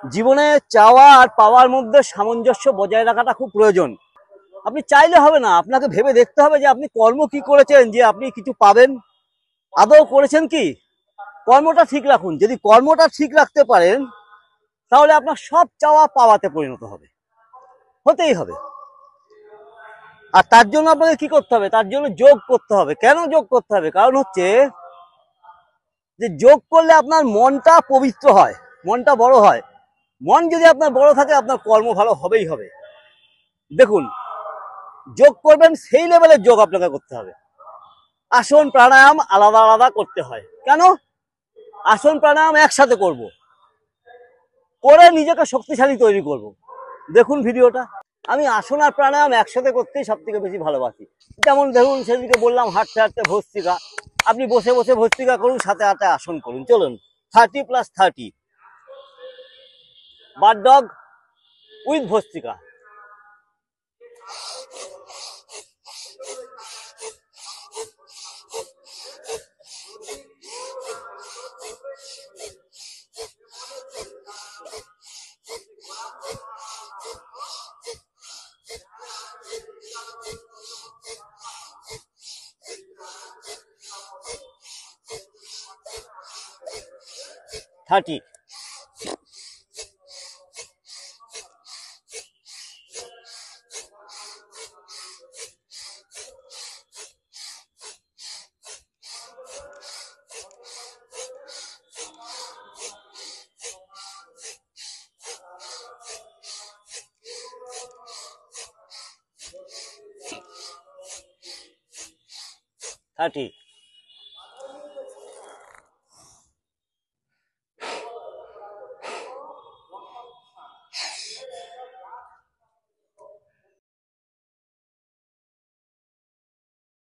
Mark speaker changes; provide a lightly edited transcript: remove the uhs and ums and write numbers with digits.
Speaker 1: জীবনে চাওয়া আর পাওয়ার মধ্যে সামঞ্জস্য বজায় রাখাটা খুব প্রয়োজন। আপনি চাইলে হবে না, আপনাকে ভেবে দেখতে হবে যে আপনি কর্ম কি করেছেন যে আপনি কিছু পাবেন, আদৌ করেছেন কি। কর্মটা ঠিক রাখুন, যদি কর্মটা ঠিক রাখতে পারেন তাহলে আপনার সব চাওয়া পাওয়াতে পরিণত হবে, হতেই হবে। আর তার জন্য আপনাকে কি করতে হবে, তার জন্য যোগ করতে হবে। কেন যোগ করতে হবে? কারণ হচ্ছে যে যোগ করলে আপনার মনটা পবিত্র হয়, মনটা বড় হয়। মন যদি আপনার বড় থাকে আপনার কর্ম ভালো হবেই হবে। দেখুন, যোগ করবেন সেই লেভেলের যোগ আপনাকে করতে হবে। আসন প্রাণায়াম আলাদা আলাদা করতে হয়। কেন? আসন প্রাণায়াম একসাথে করব, করে নিজেকে শক্তিশালী তৈরি করব। দেখুন ভিডিওটা। আমি আসন আর প্রাণায়াম একসাথে করতেই সব থেকে বেশি ভালোবাসি। যেমন ধরুন সেদিকে বললাম হাঁটতে হাঁটতে ভস্ত্রিকা, আপনি বসে বসে ভস্ত্রিকা করুন, সাথে সাথে আসন করুন। চলুন 30+30 bird dog with Bhastrika. Thirty. Thirty.